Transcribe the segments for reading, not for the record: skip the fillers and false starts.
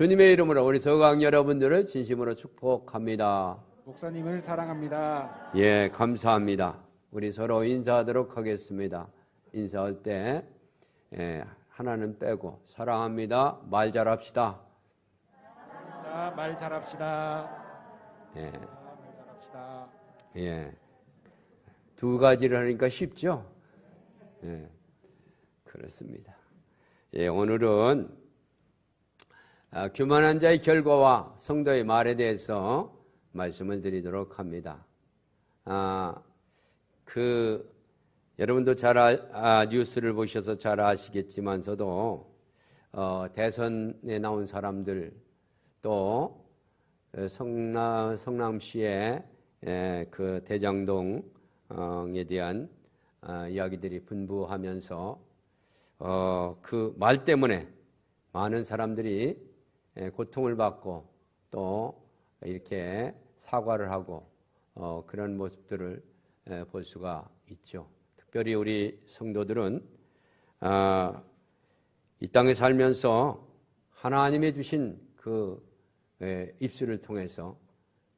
주님의 이름으로 우리 서강 여러분들을 진심으로 축복합니다. 목사님을 사랑합니다. 예, 감사합니다. 우리 서로 인사하도록 하겠습니다. 인사할 때 하나는 빼고 사랑합니다. 말 잘합시다. 말 잘합시다. 예, 말 잘합시다. 예. 두 가지를 하니까 쉽죠? 예, 그렇습니다. 예, 오늘은 교만한 자의 결과와 성도의 말에 대해서 말씀을 드리도록 합니다. 여러분도 뉴스를 보셔서 잘 아시겠지만서도 대선에 나온 사람들 또 성남시의 그 대장동에 대한 이야기들이 분부하면서 그 말 때문에 많은 사람들이 고통을 받고 또 이렇게 사과를 하고 그런 모습들을 볼 수가 있죠. 특별히 우리 성도들은 이 땅에 살면서 하나님의 주신 그 입술을 통해서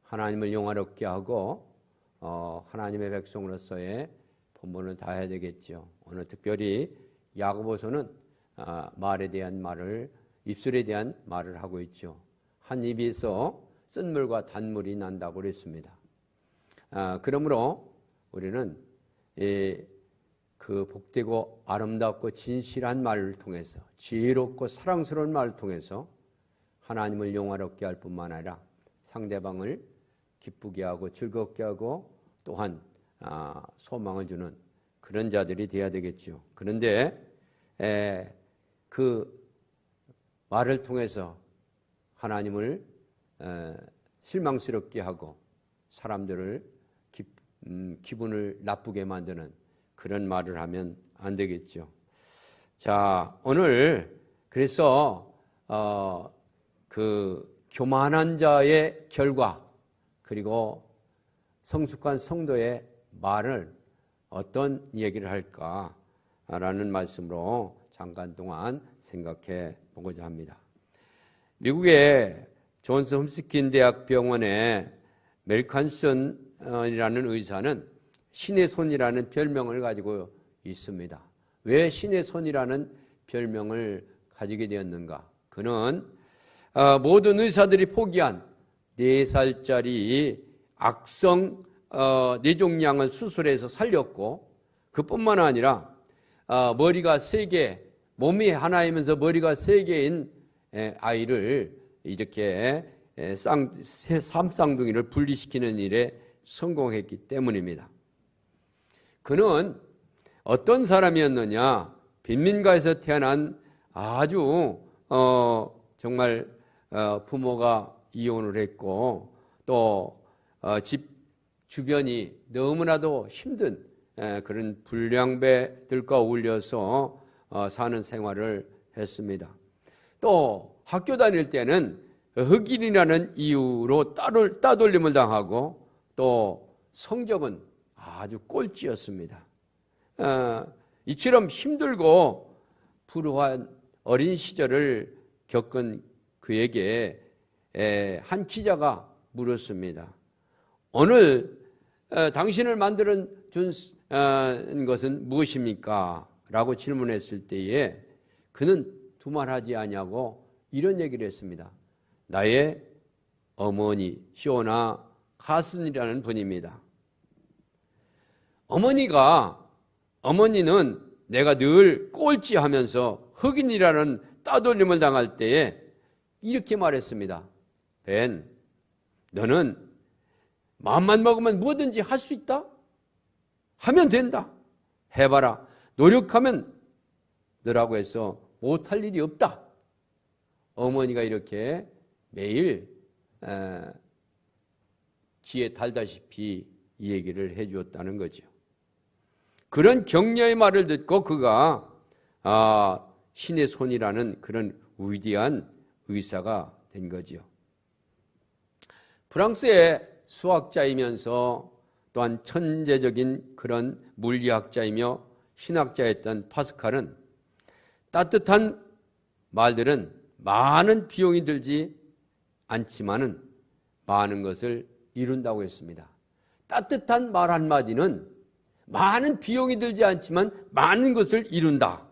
하나님을 영화롭게 하고 하나님의 백성으로서의 본분을 다해야 되겠죠. 오늘 특별히 야고보서는 말에 대한 말을, 입술에 대한 말을 하고 있죠. 한 입에서 쓴물과 단물이 난다고 그랬습니다. 그러므로 우리는 그 복되고 아름답고 진실한 말을 통해서, 지혜롭고 사랑스러운 말을 통해서 하나님을 영화롭게 할 뿐만 아니라 상대방을 기쁘게 하고 즐겁게 하고 또한 소망을 주는 그런 자들이 되어야 되겠죠. 그런데 그 말을 통해서 하나님을 실망스럽게 하고 사람들을 기분을 나쁘게 만드는 그런 말을 하면 안 되겠죠. 자, 오늘 그래서 그 교만한 자의 결과 그리고 성숙한 성도의 말을 어떤 얘기를 할까라는 말씀으로 잠깐 동안 생각해 보고자 합니다. 미국의 존스 홈스킨 대학 병원의 멜칸슨이라는 의사는 신의 손이라는 별명을 가지고 있습니다. 왜 신의 손이라는 별명을 가지게 되었는가? 그는 모든 의사들이 포기한 4살짜리 악성 뇌종양을 수술해서 살렸고 그뿐만 아니라 머리가 3개, 몸이 하나이면서 머리가 3개인 아이를 이렇게 삼쌍둥이를 분리시키는 일에 성공했기 때문입니다. 그는 어떤 사람이었느냐? 빈민가에서 태어난 아주 정말 부모가 이혼을 했고 또 집 주변이 너무나도 힘든 그런 불량배들과 어울려서 사는 생활을 했습니다. 또 학교 다닐 때는 흑인이라는 이유로 따돌림을 당하고 또 성적은 아주 꼴찌였습니다. 이처럼 힘들고 불우한 어린 시절을 겪은 그에게 한 기자가 물었습니다. 오늘 당신을 만들어 준 것은 무엇입니까? 라고 질문했을 때에 그는 두말하지 아니하고 이런 얘기를 했습니다. 나의 어머니 시오나 카슨이라는 분입니다. 어머니는 내가 늘 꼴찌하면서 흑인이라는 따돌림을 당할 때에 이렇게 말했습니다. 벤, 너는 마음만 먹으면 뭐든지 할 수 있다? 하면 된다. 해봐라. 노력하면 너라고 해서 못할 일이 없다. 어머니가 이렇게 매일 귀에 달다시피 이 얘기를 해 주었다는 거죠. 그런 격려의 말을 듣고 그가 신의 손이라는 그런 위대한 의사가 된 거죠. 프랑스의 수학자이면서 또한 천재적인 그런 물리학자이며 신학자였던 파스칼은 따뜻한 말들은 많은 비용이 들지 않지만은 많은 것을 이룬다고 했습니다. 따뜻한 말 한마디는 많은 비용이 들지 않지만 많은 것을 이룬다.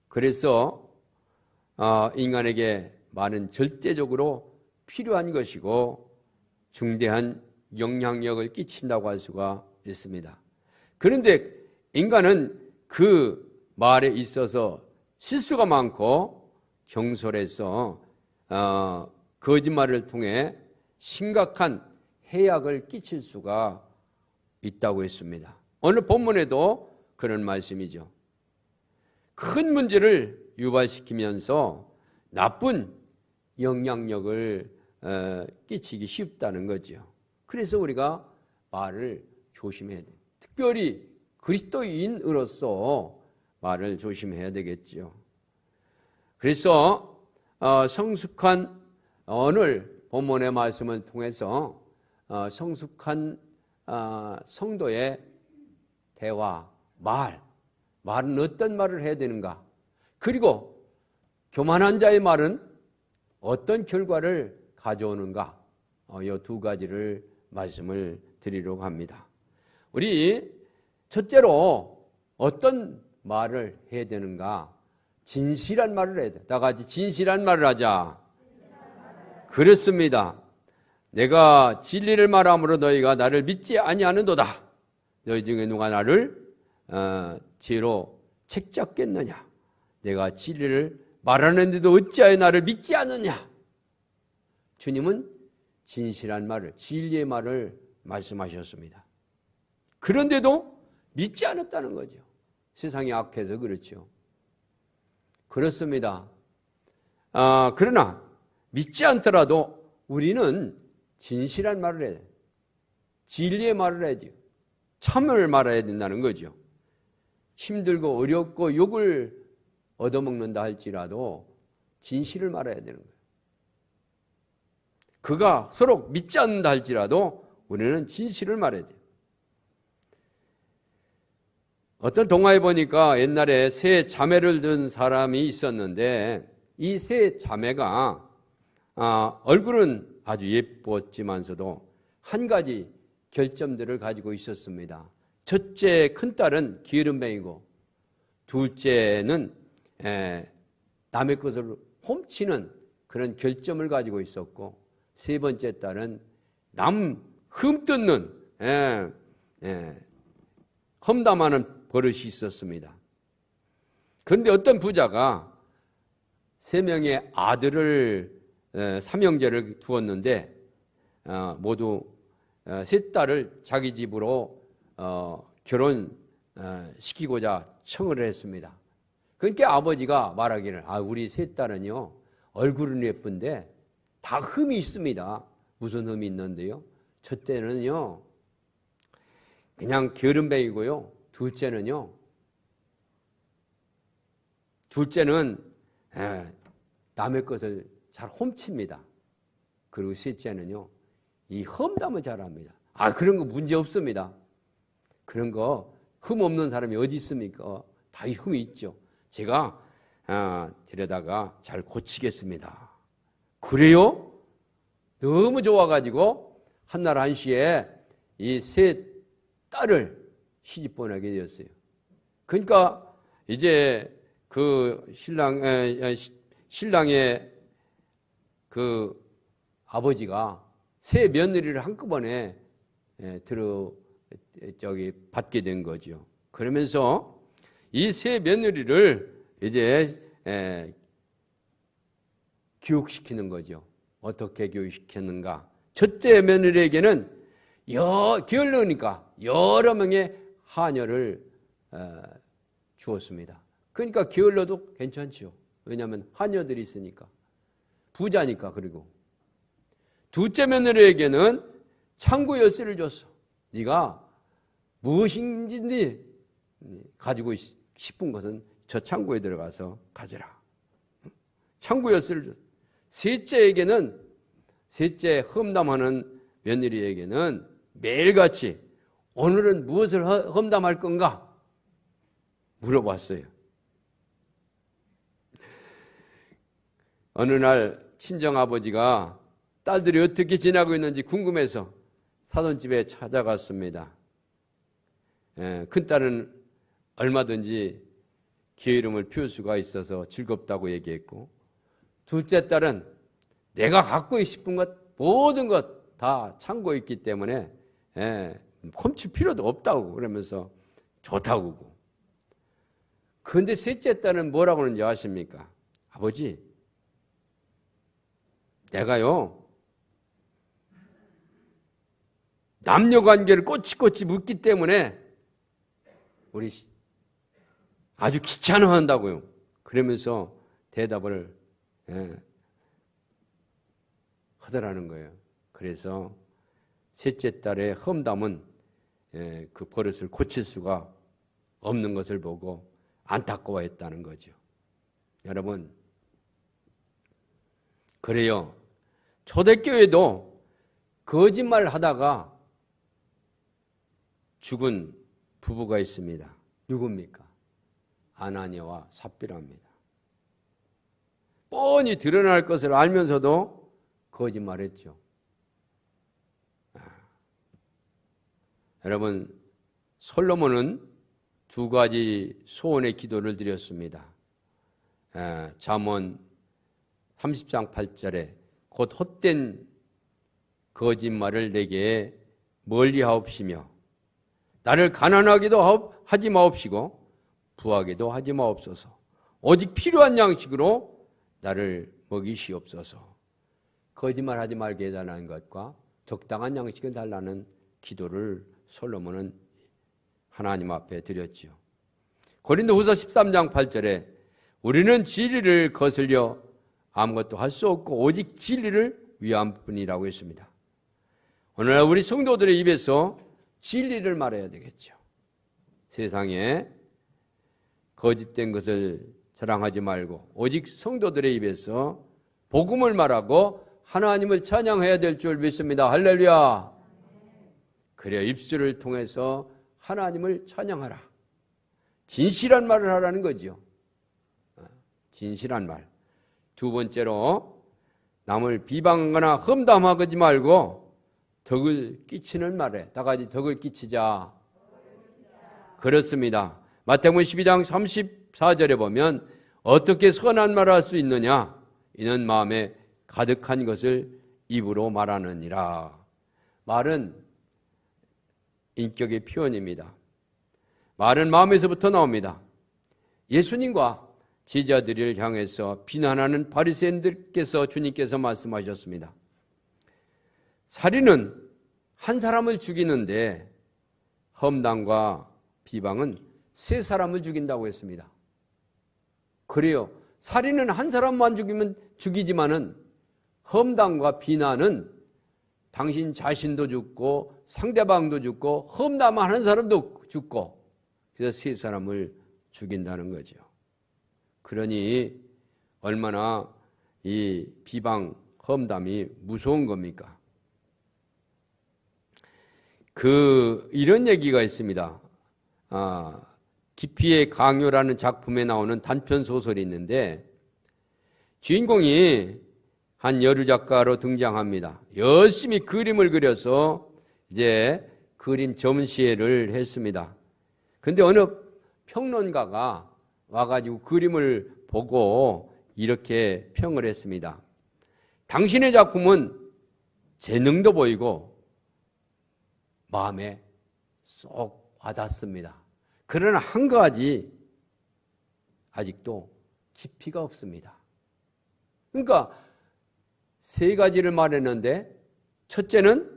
그래서 인간에게 말은 절대적으로 필요한 것이고 중대한 영향력을 끼친다고 할 수가 있습니다. 그런데 인간은 그 말에 있어서 실수가 많고 경솔해서 거짓말을 통해 심각한 해악을 끼칠 수가 있다고 했습니다. 오늘 본문에도 그런 말씀이죠. 큰 문제를 유발시키면서 나쁜 영향력을 끼치기 쉽다는 거죠. 그래서 우리가 말을 조심해야 돼요. 특별히 그리스도인으로서 말을 조심해야 되겠죠. 그래서 성숙한 오늘 본문의 말씀을 통해서 성숙한 성도의 대화, 말은 어떤 말을 해야 되는가? 그리고 교만한 자의 말은 어떤 결과를 가져오는가? 이 두 가지를 말씀을 드리려고 합니다. 우리 첫째로 어떤 말을 해야 되는가? 진실한 말을 해야 돼. 다 같이 진실한 말을 하자. 그렇습니다. 내가 진리를 말함으로 너희가 나를 믿지 아니하는도다. 너희 중에 누가 나를 죄로 책잡겠느냐? 내가 진리를 말하는데도 어찌하여 나를 믿지 않느냐? 주님은 진실한 말을, 진리의 말을 말씀하셨습니다. 그런데도 믿지 않았다는 거죠. 세상이 악해서 그렇죠. 그렇습니다. 그러나 믿지 않더라도 우리는 진실한 말을 해야 돼요. 진리의 말을 해야죠. 참을 말해야 된다는 거죠. 힘들고 어렵고 욕을 얻어먹는다 할지라도 진실을 말해야 되는 거예요. 그가 서로 믿지 않는다 할지라도 우리는 진실을 말해야 돼요. 어떤 동화에 보니까 옛날에 세 자매를 둔 사람이 있었는데 이 세 자매가 얼굴은 아주 예뻤지만서도 한 가지 결점들을 가지고 있었습니다. 첫째 큰딸은 게으름뱅이고 둘째는 남의 것을 훔치는 그런 결점을 가지고 있었고 세 번째 딸은 남 흠뜯는 험담하는 버릇이 있었습니다. 그런데 어떤 부자가 세 명의 아들을 삼형제를 두었는데 모두 세 딸을 자기 집으로 결혼시키고자 청을 했습니다. 그러니까 아버지가 말하기를 우리 세 딸은요 얼굴은 예쁜데 다 흠이 있습니다. 무슨 흠이 있는데요? 첫째는요 그냥 게으름뱅이고요. 둘째는 남의 것을 잘 훔칩니다. 그리고 셋째는요 이 험담을 잘합니다. 그런 거 문제 없습니다. 그런 거 흠 없는 사람이 어디 있습니까? 다 이 흠이 있죠. 제가 데려다가 잘 고치겠습니다. 그래요? 너무 좋아가지고 한날 한시에 이 세 딸을 시집 보내게 되었어요. 그러니까 이제 그 신랑의 그 아버지가 세 며느리를 한꺼번에 받게 된 거죠. 그러면서 이 세 며느리를 이제 교육시키는 거죠. 어떻게 교육시켰는가? 첫째 며느리에게는 게을르니까 여러 명의 하녀를 주었습니다. 그러니까 게을러도 괜찮죠. 왜냐하면 하녀들이 있으니까. 부자니까. 그리고 둘째 며느리에게는 창고 열쇠를 줬어. 네가 무엇인지 가지고 싶은 것은 저 창고에 들어가서 가져라. 창고 열쇠를 줬어. 셋째 험담하는 며느리에게는 매일같이 오늘은 무엇을 험담할 건가? 물어봤어요. 어느 날 친정아버지가 딸들이 어떻게 지내고 있는지 궁금해서 사돈집에 찾아갔습니다. 큰딸은 얼마든지 게으름을 피울 수가 있어서 즐겁다고 얘기했고, 둘째 딸은 내가 갖고 싶은 것 모든 것 다 참고 있기 때문에 훔칠 필요도 없다고 그러면서 좋다고 그러고, 그런데 셋째 딸은 뭐라고 하는지 아십니까? 아버지, 내가요 남녀관계를 꼬치꼬치 묻기 때문에 우리 아주 귀찮아한다고요. 그러면서 대답을 하더라는 거예요. 그래서 셋째 딸의 험담은 그 버릇을 고칠 수가 없는 것을 보고 안타까워했다는 거죠. 여러분, 그래요. 초대교회도 거짓말을 하다가 죽은 부부가 있습니다. 누굽니까? 아나니아와 삽비라입니다. 뻔히 드러날 것을 알면서도 거짓말했죠. 여러분, 솔로몬은 두 가지 소원의 기도를 드렸습니다. 잠언 30장 8절에 곧 헛된 거짓말을 내게 멀리하옵시며 나를 가난하게도 하지 마옵시고 부하게도 하지 마옵소서. 오직 필요한 양식으로 나를 먹이시옵소서. 거짓말하지 말게 해달라는 것과 적당한 양식을 달라는 기도를 솔로몬은 하나님 앞에 드렸지요. 고린도후서 13장 8절에 우리는 진리를 거슬려 아무것도 할 수 없고 오직 진리를 위한 뿐이라고 했습니다. 오늘날 우리 성도들의 입에서 진리를 말해야 되겠죠. 세상에 거짓된 것을 자랑하지 말고 오직 성도들의 입에서 복음을 말하고 하나님을 찬양해야 될 줄 믿습니다. 할렐루야. 그래야 입술을 통해서 하나님을 찬양하라. 진실한 말을 하라는 거죠. 진실한 말. 두 번째로 남을 비방하거나 험담하지 말고 덕을 끼치는 말에 다 같이 덕을 끼치자. 그렇습니다. 마태복음 12장 34절에 보면 어떻게 선한 말을 할 수 있느냐? 이는 마음에 가득한 것을 입으로 말하느니라. 말은 인격의 표현입니다. 말은 마음에서부터 나옵니다. 예수님과 제자들을 향해서 비난하는 바리새인들께서 주님께서 말씀하셨습니다. 살인은 한 사람을 죽이는데 험담과 비방은 세 사람을 죽인다고 했습니다. 그래요. 살인은 한 사람만 죽이지만은 험담과 비난은 당신 자신도 죽고 상대방도 죽고 험담하는 사람도 죽고 그래서 세 사람을 죽인다는 거죠. 그러니 얼마나 이 비방, 험담이 무서운 겁니까? 이런 얘기가 있습니다. 기피의 강요라는 작품에 나오는 단편 소설이 있는데 주인공이 한 여류 작가로 등장합니다. 열심히 그림을 그려서 이제 그림 전시회를 했습니다. 근데 어느 평론가가 와가지고 그림을 보고 이렇게 평을 했습니다. 당신의 작품은 재능도 보이고 마음에 쏙 와닿습니다. 그러나 한 가지 아직도 깊이가 없습니다. 그러니까 세 가지를 말했는데 첫째는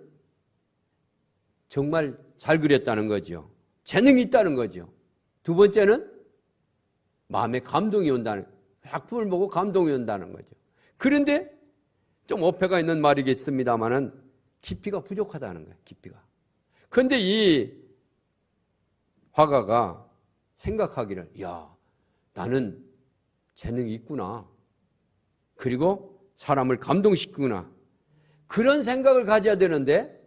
정말 잘 그렸다는 거죠. 재능이 있다는 거죠. 두 번째는 마음에 감동이 온다는, 작품을 보고 감동이 온다는 거죠. 그런데 좀 어폐가 있는 말이겠습니다만은 깊이가 부족하다는 거예요. 깊이가. 그런데 이 화가가 생각하기를, 야, 나는 재능이 있구나. 그리고 사람을 감동시키구나. 그런 생각을 가져야 되는데,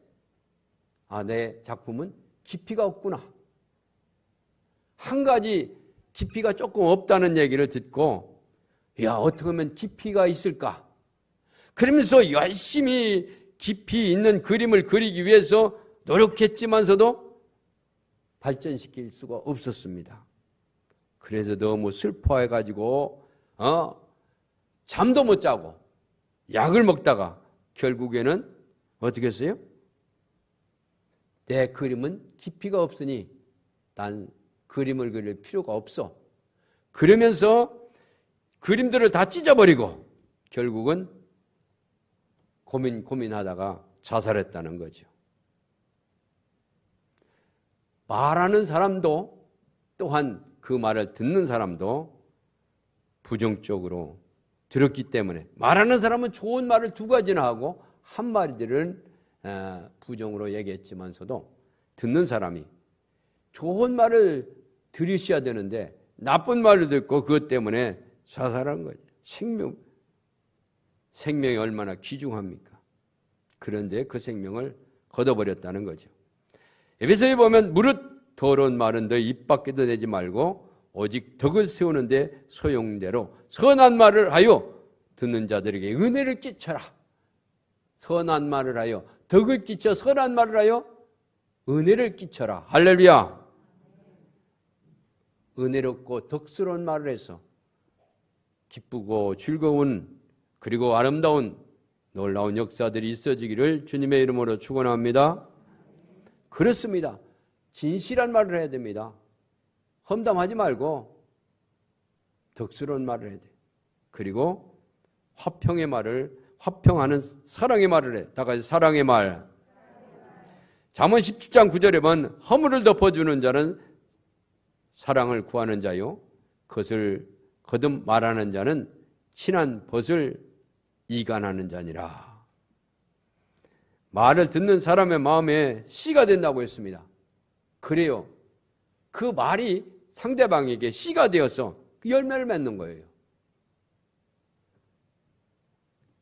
내 작품은 깊이가 없구나. 한 가지 깊이가 조금 없다는 얘기를 듣고 야, 어떻게 하면 깊이가 있을까? 그러면서 열심히 깊이 있는 그림을 그리기 위해서 노력했지만서도 발전시킬 수가 없었습니다. 그래서 너무 슬퍼해가지고 잠도 못 자고 약을 먹다가 결국에는 어떻게 했어요? 내 그림은 깊이가 없으니 난 그림을 그릴 필요가 없어. 그러면서 그림들을 다 찢어버리고 결국은 고민하다가 자살했다는 거죠. 말하는 사람도 또한 그 말을 듣는 사람도 부정적으로 들었기 때문에 말하는 사람은 좋은 말을 두 가지나 하고 한 마디들은 부정으로 얘기했지만서도 듣는 사람이 좋은 말을 들으셔야 되는데 나쁜 말을 듣고 그것 때문에 자살한 거죠. 생명이 얼마나 귀중합니까? 그런데 그 생명을 걷어버렸다는 거죠. 에베소에 보면 무릇 더러운 말은 너희 입 밖에도 내지 말고 오직 덕을 세우는데 소용대로 선한 말을 하여 듣는 자들에게 은혜를 끼쳐라. 선한 말을 하여 덕을 끼쳐 선한 말을 하여 은혜를 끼쳐라. 할렐루야. 은혜롭고 덕스러운 말을 해서 기쁘고 즐거운 그리고 아름다운 놀라운 역사들이 있어지기를 주님의 이름으로 축원합니다. 그렇습니다. 진실한 말을 해야 됩니다. 험담하지 말고 덕스러운 말을 해야 돼. 그리고 화평의 말을, 화평하는 사랑의 말을 해. 다 같이 사랑의 말. 잠언 17장 9절에 보면 허물을 덮어주는 자는 사랑을 구하는 자요, 그것을 거듭 말하는 자는 친한 벗을 이간하는 자니라. 말을 듣는 사람의 마음에 씨가 된다고 했습니다. 그래요. 그 말이 상대방에게 씨가 되어서 그 열매를 맺는 거예요.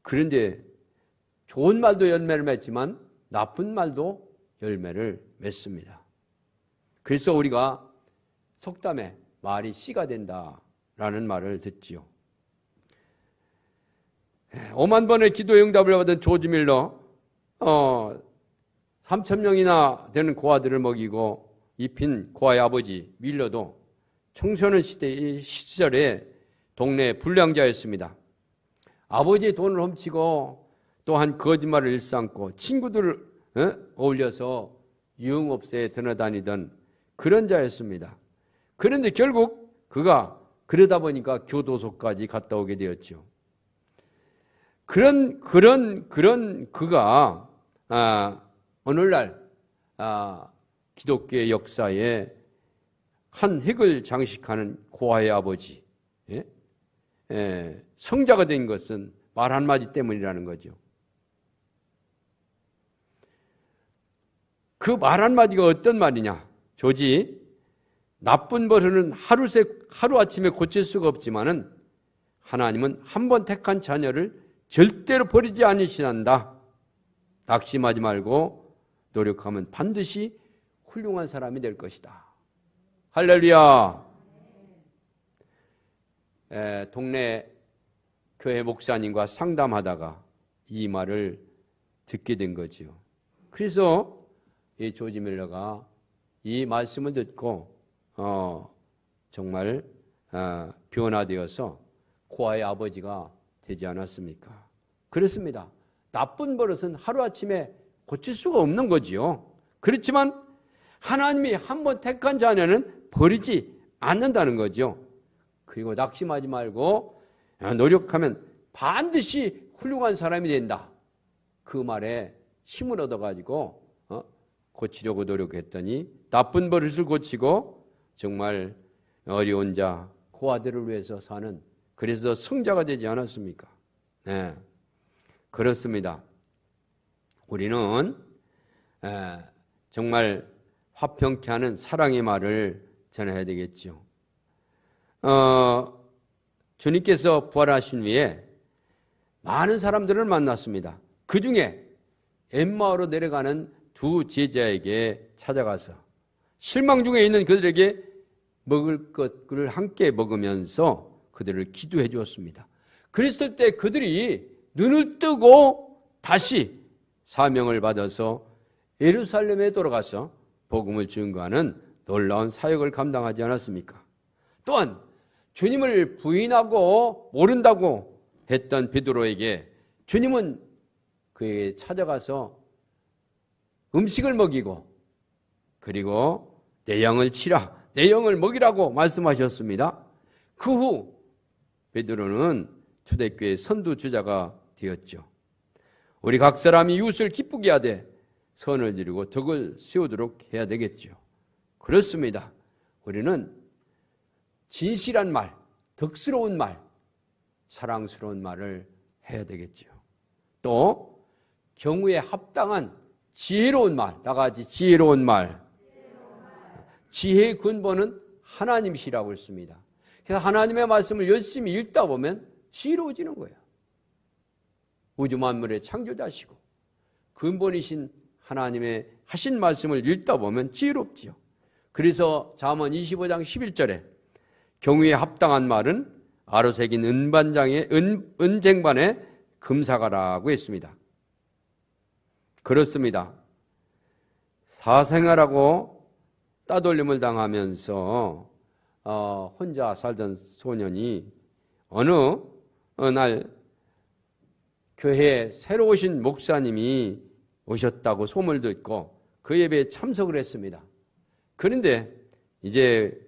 그런데 좋은 말도 열매를 맺지만 나쁜 말도 열매를 맺습니다. 그래서 우리가 속담에 말이 씨가 된다라는 말을 듣지요. 5만 번의 기도의 응답을 받은 조지 밀러 3,000명이나 되는 고아들을 먹이고 입힌 고아의 아버지 밀러도 청소년 시절에 동네 불량자였습니다. 아버지의 돈을 훔치고 또한 거짓말을 일삼고 친구들을 어울려서 유흥업소에 드나다니던 그런 자였습니다. 그런데 결국 그가 그러다 보니까 교도소까지 갔다 오게 되었죠. 그런 그가 오늘날 기독교의 역사에 한 획을 장식하는 고아의 아버지, 성자가 된 것은 말 한마디 때문이라는 거죠. 그 말 한마디가 어떤 말이냐? 조지, 나쁜 버릇은 하루아침에 고칠 수가 없지만은 하나님은 한 번 택한 자녀를 절대로 버리지 않으시단다. 낙심하지 말고 노력하면 반드시 훌륭한 사람이 될 것이다. 할렐루야. 동네 교회 목사님과 상담하다가 이 말을 듣게 된 거지요. 그래서 이 조지 밀러가 이 말씀을 듣고 정말 변화되어서 고아의 아버지가 되지 않았습니까? 그렇습니다. 나쁜 버릇은 하루아침에 고칠 수가 없는 거지요. 그렇지만 하나님이 한번 택한 자녀는 버리지 않는다는 거죠. 그리고 낙심하지 말고 노력하면 반드시 훌륭한 사람이 된다. 그 말에 힘을 얻어가지고 고치려고 노력했더니 나쁜 버릇을 고치고 정말 어려운 자, 고아들을 위해서 사는, 그래서 성자가 되지 않았습니까? 네, 그렇습니다. 우리는 정말 화평케 하는 사랑의 말을 전해야 되겠죠. 주님께서 부활하신 후에 많은 사람들을 만났습니다. 그 중에 엠마오로 내려가는 두 제자에게 찾아가서 실망 중에 있는 그들에게 먹을 것을 함께 먹으면서 그들을 기도해 주었습니다. 그랬을 때 그들이 눈을 뜨고 다시 사명을 받아서 예루살렘에 돌아가서 복음을 증거하는 놀라운 사역을 감당하지 않았습니까? 또한 주님을 부인하고 모른다고 했던 베드로에게 주님은 그에게 찾아가서 음식을 먹이고 그리고 내 양을 치라, 내 양을 먹이라고 말씀하셨습니다. 그 후 베드로는 초대교회 선두주자가 되었죠. 우리 각 사람이 이웃을 기쁘게 하되 선을 이루고 덕을 세우도록 해야 되겠죠. 그렇습니다. 우리는 진실한 말, 덕스러운 말, 사랑스러운 말을 해야 되겠죠. 또 경우에 합당한 지혜로운 말, 나같이 지혜로운 말. 지혜의 근본은 하나님이시라고 했습니다. 그래서 하나님의 말씀을 열심히 읽다 보면 지혜로워지는 거예요. 우주 만물의 창조자시고 근본이신 하나님의 하신 말씀을 읽다 보면 지혜롭지요. 그래서 잠언 25장 11절에 경우에 합당한 말은 아로새긴 은쟁반에 금사가라고 했습니다. 그렇습니다. 사생활하고 따돌림을 당하면서 혼자 살던 소년이 어느 날 교회에 새로 오신 목사님이 오셨다고 소문을 듣고 그 예배에 참석을 했습니다. 그런데 이제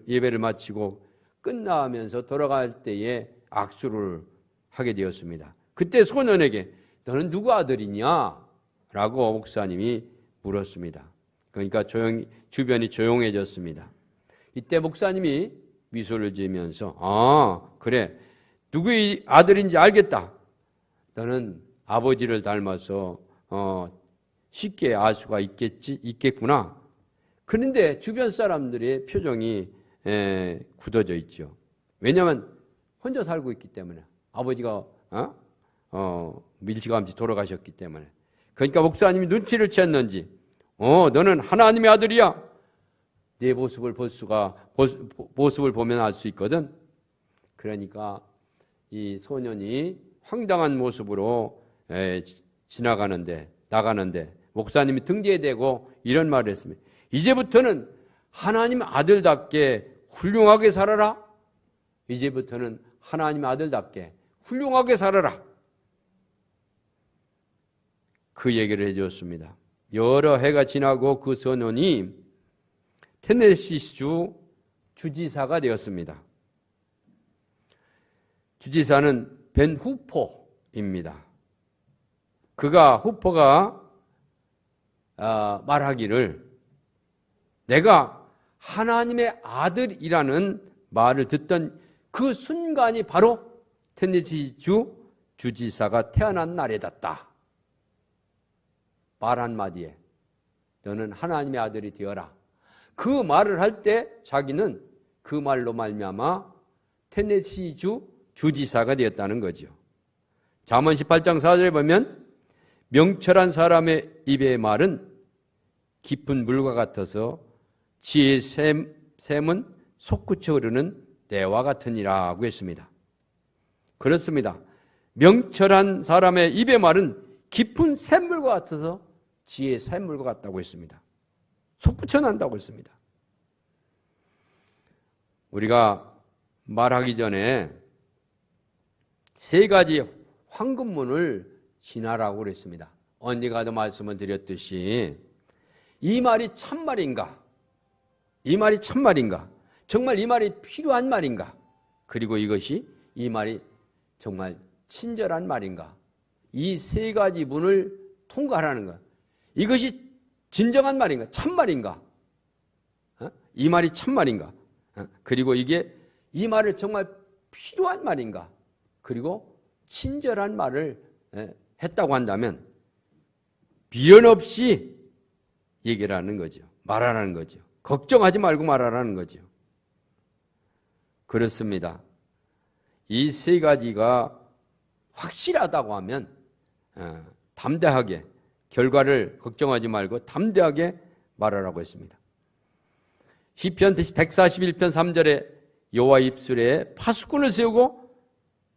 예배를 마치고 끝나면서 돌아갈 때에 악수를 하게 되었습니다. 그때 소년에게 너는 누구 아들이냐? 라고 목사님이 물었습니다. 그러니까 주변이 조용해졌습니다. 이때 목사님이 미소를 지으면서 그래, 누구의 아들인지 알겠다. 너는 아버지를 닮아서 쉽게 알 수가 있겠구나. 그런데 주변 사람들의 표정이 굳어져 있죠. 왜냐하면 혼자 살고 있기 때문에 아버지가 일찌감치 돌아가셨기 때문에. 그러니까 목사님이 눈치를 챘는지 너는 하나님의 아들이야. 내 모습을 모습을 보면 알 수 있거든. 그러니까 이 소년이 황당한 모습으로 나가는데 목사님이 등지에 대고 이런 말을 했습니다. 이제부터는 하나님 아들답게 훌륭하게 살아라. 이제부터는 하나님 아들답게 훌륭하게 살아라. 그 얘기를 해주었습니다. 여러 해가 지나고 그 소년이 테네시주 주지사가 되었습니다. 주지사는 벤 후포입니다. 후포가 말하기를 내가 하나님의 아들이라는 말을 듣던 그 순간이 바로 테네시주 주지사가 태어난 날이었다. 말 한마디에 너는 하나님의 아들이 되어라. 그 말을 할 때 자기는 그 말로 말미암아 테네시주 주지사가 되었다는 거죠. 잠언 18장 4절에 보면 명철한 사람의 입의 말은 깊은 물과 같아서 지혜의 샘은 솟구쳐 흐르는 때와 같으니라고 했습니다. 그렇습니다. 명철한 사람의 입의 말은 깊은 샘물과 같아서 지혜의 샘물과 같다고 했습니다. 솟구쳐 난다고 했습니다. 우리가 말하기 전에 3가지 황금문을 지나라고 그랬습니다. 언제가도 말씀을 드렸듯이 이 말이 참말인가? 이 말이 참말인가? 정말 이 말이 필요한 말인가? 그리고 이 말이 정말 친절한 말인가? 이 3가지 문을 통과하라는 것. 이것이 진정한 말인가? 참말인가? 이 말이 참말인가? 그리고 이 말을 정말 필요한 말인가? 그리고 친절한 말을 했다고 한다면 비련 없이 얘기를 하는 거죠. 말하라는 거죠. 걱정하지 말고 말하라는 거죠. 그렇습니다. 이 3가지가 확실하다고 하면 담대하게 결과를 걱정하지 말고 담대하게 말하라고 했습니다. 시편 141편 3절에 여호와 입술에 파수꾼을 세우고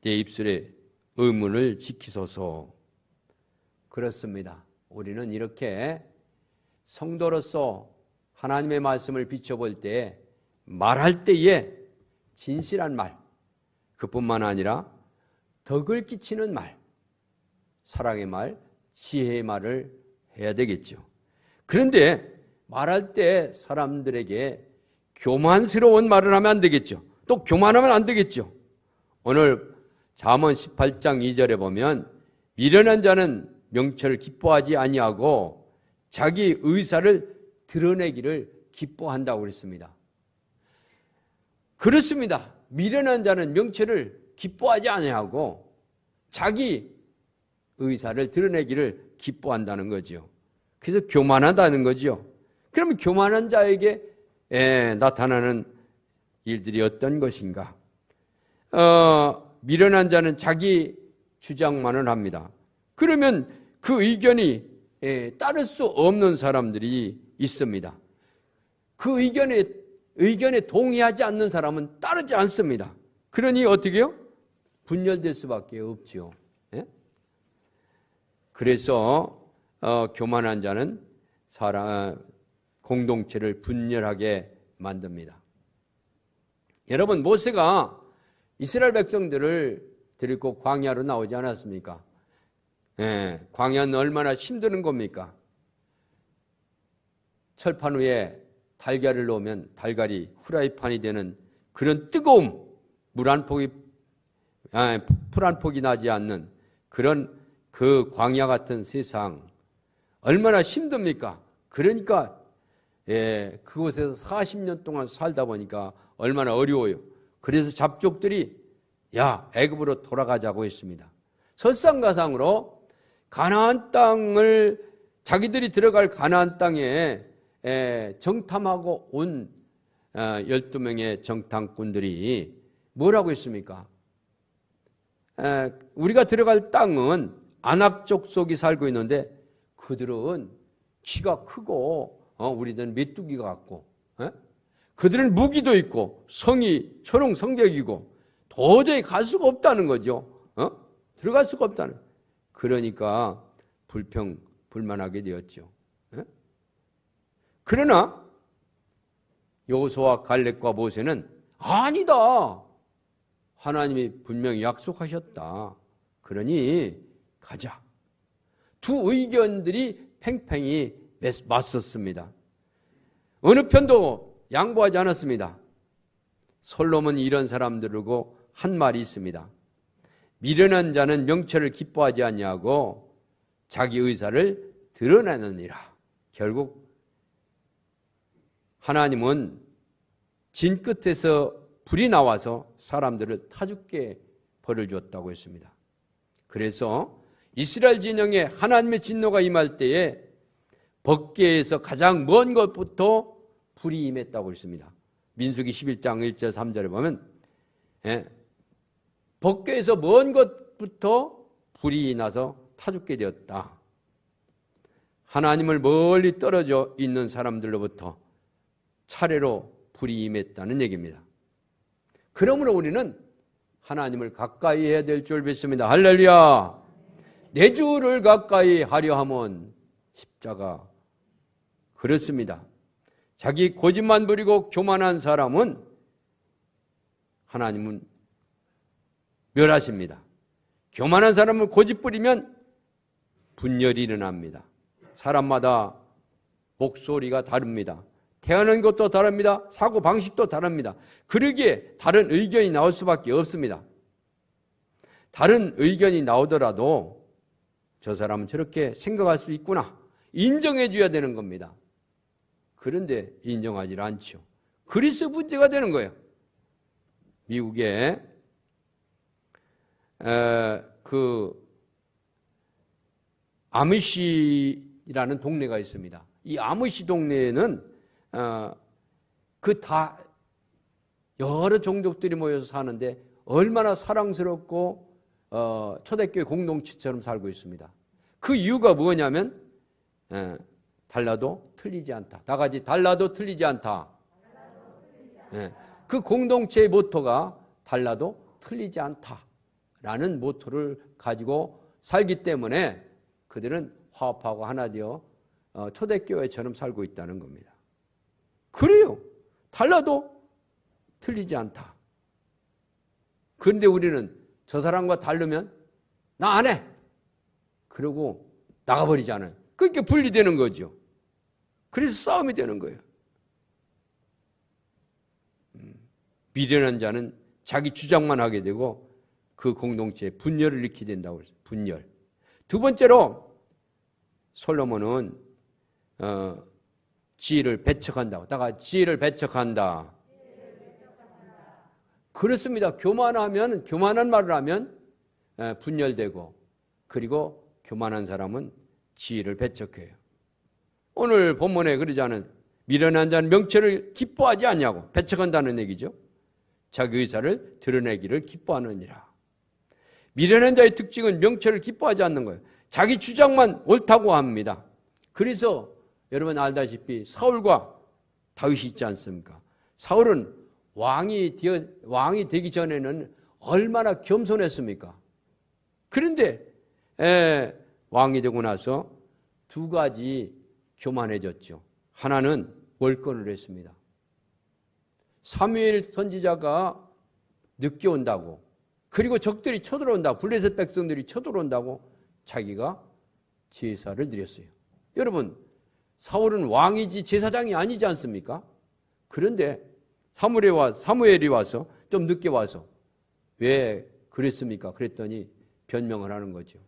내 입술에 의문을 지키소서. 그렇습니다. 우리는 이렇게 성도로서 하나님의 말씀을 비춰볼 때 말할 때에 진실한 말, 그뿐만 아니라 덕을 끼치는 말, 사랑의 말, 지혜의 말을 해야 되겠죠. 그런데 말할 때 사람들에게 교만스러운 말을 하면 안 되겠죠. 또 교만하면 안 되겠죠. 오늘 잠언 18장 2절에 보면 미련한 자는 명철을 기뻐하지 아니하고 자기 의사를 드러내기를 기뻐한다고 그랬습니다. 그렇습니다. 미련한 자는 명철을 기뻐하지 아니하고 자기 의사를 드러내기를 기뻐한다는 거죠. 그래서 교만하다는 거죠. 그러면 교만한 자에게 나타나는 일들이 어떤 것인가? 미련한 자는 자기 주장만을 합니다. 그러면 그 의견이 따를 수 없는 사람들이 있습니다. 그 의견에 동의하지 않는 사람은 따르지 않습니다. 그러니 어떻게 해요? 분열될 수밖에 없죠. 그래서 교만한 자는 공동체를 분열하게 만듭니다. 여러분, 모세가 이스라엘 백성들을 데리고 광야로 나오지 않았습니까? 광야는 얼마나 힘드는 겁니까? 철판 위에 달걀을 놓으면 달걀이 후라이팬이 되는 그런 뜨거움, 풀 한 폭이 나지 않는 그런 그 광야 같은 세상, 얼마나 힘듭니까? 그러니까 그곳에서 40년 동안 살다 보니까 얼마나 어려워요. 그래서 잡족들이 애굽으로 돌아가자고 했습니다. 설상가상으로 가나안 땅을, 자기들이 들어갈 가나안 땅에 정탐하고 온 12명의 정탐꾼들이 뭐라고 했습니까? 우리가 들어갈 땅은 아낙 족속이 살고 있는데 그들은 키가 크고 우리들은 메뚜기가 같고 그들은 무기도 있고 성이 초롱 성벽이고 도저히 갈 수가 없다는 거죠. 들어갈 수가 없다는. 그러니까 불만하게 되었죠. 그러나 여호수아와 갈렙과 모세는 아니다. 하나님이 분명히 약속하셨다. 그러니 가자. 두 의견들이 팽팽히 맞섰습니다. 어느 편도 양보하지 않았습니다. 솔로몬이 이런 사람들이고 한 말이 있습니다. 미련한 자는 명철을 기뻐하지 아니하고 자기 의사를 드러내느니라. 결국 하나님은 진 끝에서 불이 나와서 사람들을 타죽게 벌을 줬다고 했습니다. 그래서 이스라엘 진영에 하나님의 진노가 임할 때에 법궤에서 가장 먼 것부터 불이 임했다고 했습니다. 민수기 11장 1절 3절에 보면 법궤에서 먼 것부터 불이 나서 타죽게 되었다. 하나님을 멀리 떨어져 있는 사람들로부터 차례로 불이 임했다는 얘기입니다. 그러므로 우리는 하나님을 가까이 해야 될 줄 믿습니다. 할렐루야. 내 주를 가까이 하려 함은 십자가. 그렇습니다. 자기 고집만 부리고 교만한 사람은 하나님은 멸하십니다. 교만한 사람은 고집 부리면 분열이 일어납니다. 사람마다 목소리가 다릅니다. 태어난 것도 다릅니다. 사고 방식도 다릅니다. 그러기에 다른 의견이 나올 수밖에 없습니다. 다른 의견이 나오더라도 저 사람은 저렇게 생각할 수 있구나 인정해 줘야 되는 겁니다. 그런데 인정하지 않죠. 그래서 문제가 되는 거예요. 미국에 아미시라는 동네가 있습니다. 이 아미시 동네에는 다 여러 종족들이 모여서 사는데 얼마나 사랑스럽고 초대교회 공동체처럼 살고 있습니다. 그 이유가 뭐냐면 달라도 틀리지 않다. 다 같이 달라도 틀리지 않다. 그 공동체의 모토가 달라도 틀리지 않다라는 모토를 가지고 살기 때문에 그들은 화합하고 하나 되어 초대교회처럼 살고 있다는 겁니다. 그래요. 달라도 틀리지 않다. 그런데 우리는 저 사람과 다르면 나 안 해. 그러고 나가버리잖아요. 그렇게 분리되는 거죠. 그래서 싸움이 되는 거예요. 미련한 자는 자기 주장만 하게 되고 그 공동체에 분열을 일으키게 된다고 했어요. 분열. 두 번째로 솔로몬은 지혜를 배척한다고. 다가 지혜를 배척한다. 그렇습니다. 교만한 말을 하면 분열되고, 그리고 교만한 사람은 지혜를 배척해요. 오늘 본문에 그러자는 미련한 자는 명철을 기뻐하지 않냐고. 배척한다는 얘기죠. 자기 의사를 드러내기를 기뻐하느니라. 미련한 자의 특징은 명철을 기뻐하지 않는 거예요. 자기 주장만 옳다고 합니다. 그래서 여러분 알다시피 사울과 다윗이 있지 않습니까? 사울은 왕이 되기 전에는 얼마나 겸손했습니까? 그런데 왕이 되고 나서 두 가지 교만해졌죠. 하나는 월권을 했습니다. 사무엘 선지자가 늦게 온다고, 그리고 적들이 쳐들어온다고, 블레셋 백성들이 쳐들어온다고 자기가 제사를 드렸어요. 여러분, 사울은 왕이지 제사장이 아니지 않습니까? 그런데 사무엘이 와서 좀 늦게 와서 왜 그랬습니까? 그랬더니 변명을 하는 거죠.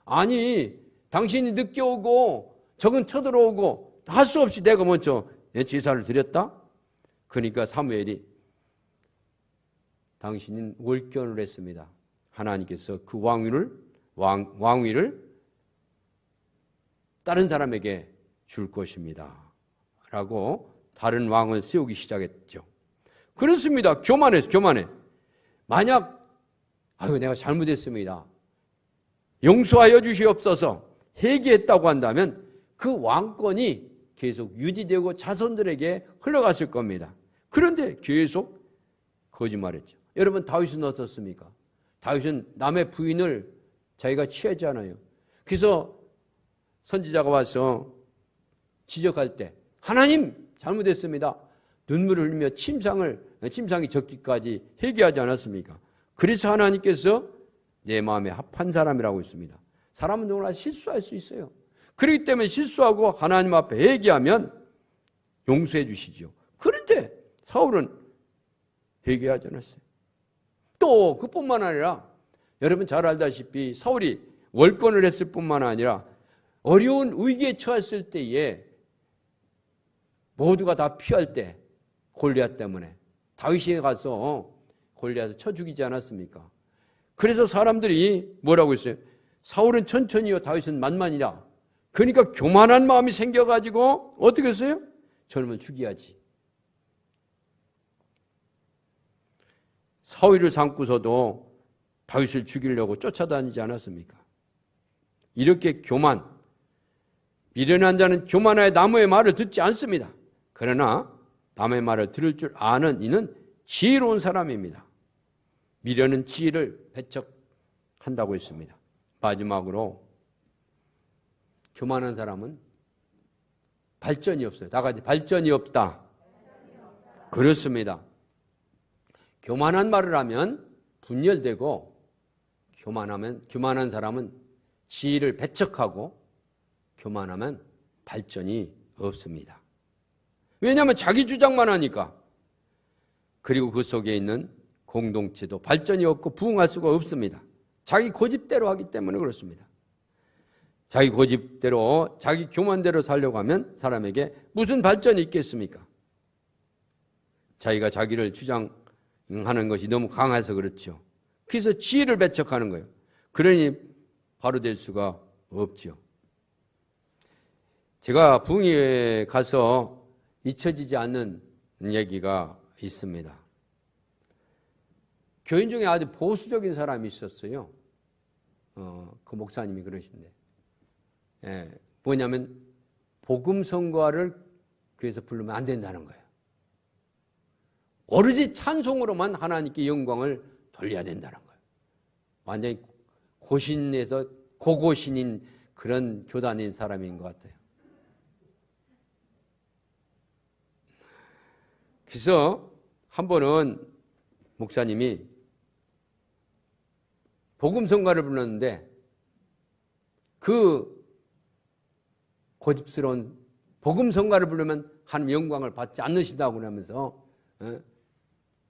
아니, 당신이 늦게 오고 적은 쳐들어오고 할 수 없이 내가 먼저 제사를 드렸다? 그러니까 사무엘이 당신은 월견을 했습니다. 하나님께서 그 왕위를 다른 사람에게 줄 것입니다. 라고 다른 왕을 세우기 시작했죠. 그렇습니다. 교만해. 만약 내가 잘못했습니다. 용서하여 주시옵소서 회개했다고 한다면 그 왕권이 계속 유지되고 자손들에게 흘러갔을 겁니다. 그런데 계속 거짓말했죠. 여러분 다윗은 어떻습니까? 다윗은 남의 부인을 자기가 취하잖아요. 그래서 선지자가 와서 지적할 때 하나님 잘못했습니다. 눈물을 흘리며 침상이 젖기까지 회개하지 않았습니까? 그래서 하나님께서 내 마음에 합한 사람이라고 했습니다. 사람은 누구나 실수할 수 있어요. 그렇기 때문에 실수하고 하나님 앞에 회개하면 용서해 주시죠. 그런데 사울은 회개하지 않았어요. 또 그뿐만 아니라 여러분 잘 알다시피 사울이 월권을 했을 뿐만 아니라 어려운 위기에 처했을 때에 모두가 다 피할 때 골리앗 때문에 다윗이 가서 골리앗을 쳐 죽이지 않았습니까? 그래서 사람들이 뭐라고 했어요? 사울은 천천히요 다윗은 만만이다. 그러니까 교만한 마음이 생겨가지고 어떻게 했어요? 저놈은 죽여야지. 사울을 삼고서도 다윗을 죽이려고 쫓아다니지 않았습니까? 이렇게 미련한 자는 교만하여 남의 말을 듣지 않습니다. 그러나 남의 말을 들을 줄 아는 이는 지혜로운 사람입니다. 미련은 지혜를 배척한다고 했습니다. 마지막으로 교만한 사람은 발전이 없어요. 다 같이 발전이 없다. 그렇습니다. 교만한 말을 하면 분열되고 교만한 사람은 지혜를 배척하고 교만하면 발전이 없습니다. 왜냐하면 자기 주장만 하니까. 그리고 그 속에 있는 공동체도 발전이 없고 부흥할 수가 없습니다. 자기 고집대로 하기 때문에 그렇습니다. 자기 고집대로 자기 교만대로 살려고 하면 사람에게 무슨 발전이 있겠습니까? 자기가 자기를 주장하는 것이 너무 강해서 그렇죠. 그래서 지혜를 배척하는 거예요. 그러니 바로 될 수가 없죠. 제가 부흥회에 가서 잊혀지지 않는 얘기가 있습니다. 교인 중에 아주 보수적인 사람이 있었어요. 그 목사님이 그러신데. 뭐냐면 복음 선거를 교회에서 부르면 안 된다는 거예요. 오로지 찬송으로만 하나님께 영광을 돌려야 된다는 거예요. 완전히 고신에서 고고신인 그런 교단인 사람인 것 같아요. 그래서 한 번은 목사님이 복음성가를 불렀는데 그 고집스러운 복음성가를 부르면 하나님 영광을 받지 않으신다고 그러면서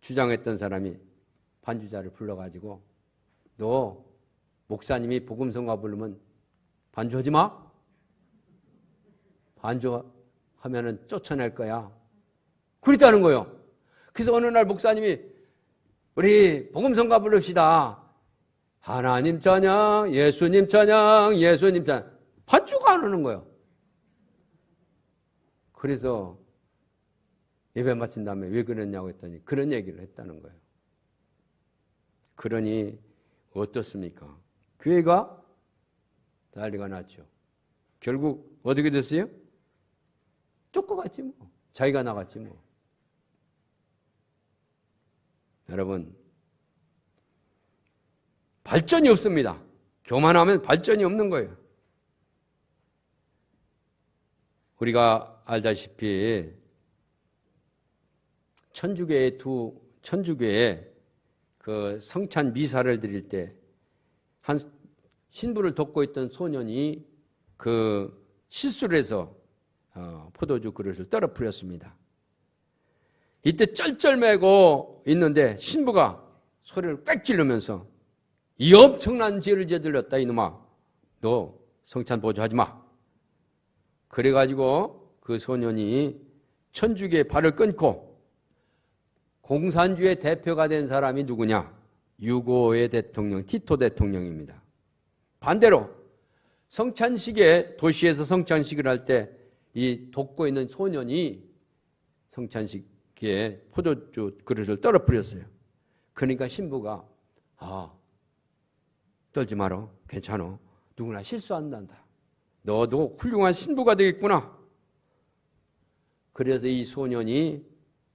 주장했던 사람이 반주자를 불러가지고 너 목사님이 복음성가 부르면 반주하지 마. 반주하면은 쫓아낼 거야. 그랬다는 거예요. 그래서 어느 날 목사님이 우리 복음성가 부릅시다. 하나님 찬양, 예수님 찬양, 예수님 찬양. 반주가 안 하는 거예요. 그래서 예배 마친 다음에 왜 그랬냐고 했더니 그런 얘기를 했다는 거예요. 그러니 어떻습니까? 교회가 난리가 났죠. 결국 어떻게 됐어요? 쫓겨갔지 뭐. 자기가 나갔지 뭐. 여러분, 발전이 없습니다. 교만하면 발전이 없는 거예요. 우리가 알다시피 천주교의 그 성찬 미사를 드릴 때 한 신부를 돕고 있던 소년이 그 실수를 해서 포도주 그릇을 떨어뜨렸습니다. 이때 쩔쩔매고 있는데 신부가 소리를 꽥 지르면서 이 엄청난 죄를 저질렀다 이놈아, 너 성찬 보조하지 마. 그래가지고 그 소년이 천주교의 발을 끊고 공산주의 대표가 된 사람이 누구냐? 유고의 대통령 티토 대통령입니다. 반대로 성찬식에 도시에서 성찬식을 할 때 이 돕고 있는 소년이 성찬식에 포도주 그릇을 떨어뜨렸어요. 그러니까 신부가 떨지 마라. 괜찮아. 누구나 실수한단다. 너도 훌륭한 신부가 되겠구나. 그래서 이 소년이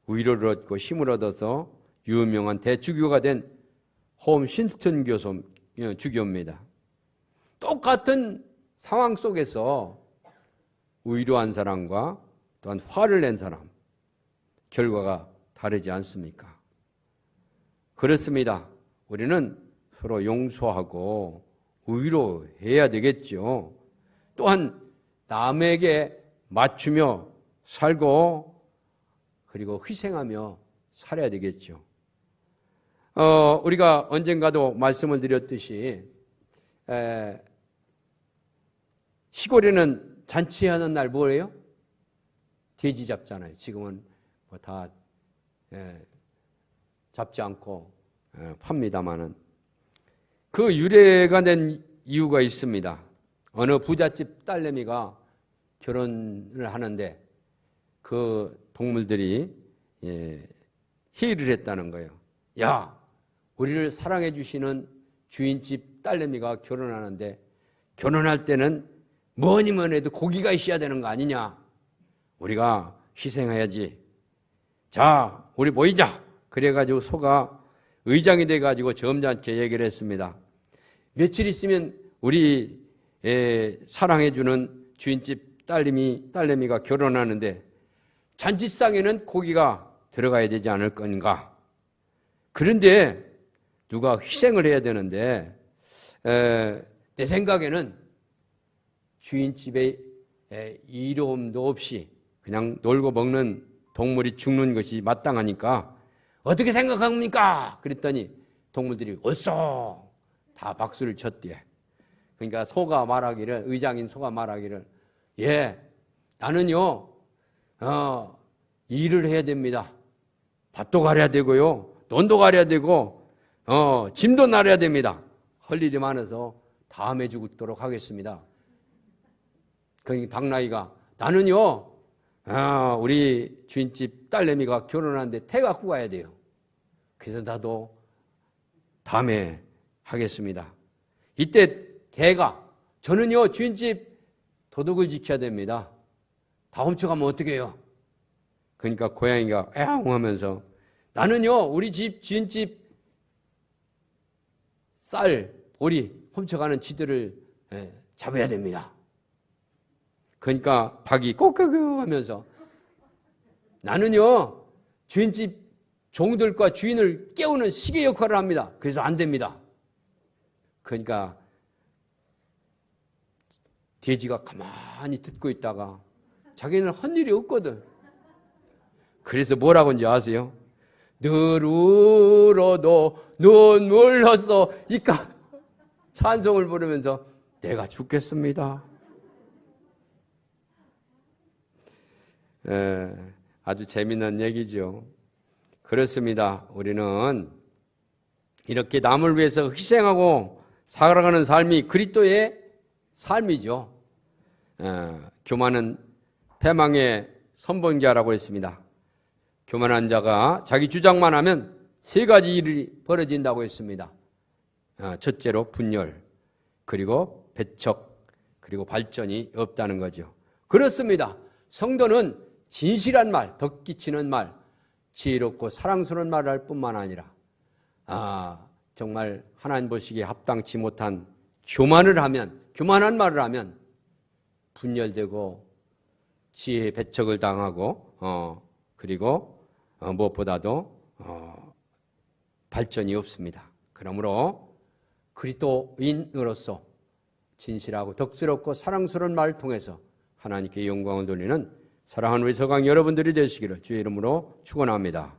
위로를 얻고 힘을 얻어서 유명한 대주교가 된 홈 신스턴 주교입니다. 똑같은 상황 속에서 위로한 사람과 또한 화를 낸 사람, 결과가 다르지 않습니까? 그렇습니다. 우리는 서로 용서하고 위로해야 되겠죠. 또한 남에게 맞추며 살고 그리고 희생하며 살아야 되겠죠. 우리가 언젠가도 말씀을 드렸듯이 시골에는 잔치하는 날 뭐예요? 돼지 잡잖아요. 지금은 뭐 다 잡지 않고 팝니다마는 그 유래가 된 이유가 있습니다. 어느 부잣집 딸내미가 결혼을 하는데 그 동물들이 회의를 했다는 거예요. 야, 우리를 사랑해 주시는 주인집 딸내미가 결혼하는데 결혼할 때는 뭐니 뭐니 해도 고기가 있어야 되는 거 아니냐. 우리가 희생해야지. 자, 우리 모이자. 그래가지고 소가 의장이 돼가지고 점잖게 얘기를 했습니다. 며칠 있으면 우리 사랑해주는 주인집 딸내미가 결혼하는데 잔치상에는 고기가 들어가야 되지 않을 건가. 그런데 누가 희생을 해야 되는데 내 생각에는 주인집에 이로움도 없이 그냥 놀고 먹는 동물이 죽는 것이 마땅하니까 어떻게 생각합니까? 그랬더니 동물들이 어서 다 박수를 쳤대. 그러니까 소가 말하기를, 의장인 소가 말하기를, 예, 나는요 일을 해야 됩니다. 밭도 가려야 되고요, 돈도 가려야 되고 짐도 나려야 됩니다. 할 일이 많아서 다음에 죽도록 하겠습니다. 그러니까 당나이가 나는요 우리 주인집 딸내미가 결혼하는데 태 갖고 가야 돼요. 그래서 나도 다음에 하겠습니다. 이때 개가 저는요 주인집 도둑을 지켜야 됩니다. 다 훔쳐가면 어떻게 해요? 그러니까 고양이가 애옹 하면서 나는요 우리 집 주인집 쌀, 보리 훔쳐가는 쥐들을 잡아야 됩니다. 그러니까 닭이 꼬끄그 하면서 나는요 주인집 종들과 주인을 깨우는 시계 역할을 합니다. 그래서 안 됩니다. 그러니까 돼지가 가만히 듣고 있다가 자기는 한 일이 없거든. 그래서 뭐라고 하는지 아세요? 늘 울어도 눈물 흘렀어. 이까 찬송을 부르면서 내가 죽겠습니다. 아주 재미난 얘기죠. 그렇습니다. 우리는 이렇게 남을 위해서 희생하고 살아가는 삶이 그리스도의 삶이죠. 교만은 패망의 선본자라고 했습니다. 교만한 자가 자기 주장만 하면 세 가지 일이 벌어진다고 했습니다. 첫째로 분열, 그리고 배척, 그리고 발전이 없다는 거죠. 그렇습니다. 성도는 진실한 말, 덕기치는 말, 지혜롭고 사랑스러운 말을 할 뿐만 아니라 정말 하나님 보시기에 합당치 못한 교만한 말을 하면 분열되고 지혜의 배척을 당하고 그리고 무엇보다도 발전이 없습니다. 그러므로 그리스도인으로서 진실하고 덕스럽고 사랑스러운 말을 통해서 하나님께 영광을 돌리는 사랑하는 우리 서강 여러분들이 되시기를 주의 이름으로 축원합니다.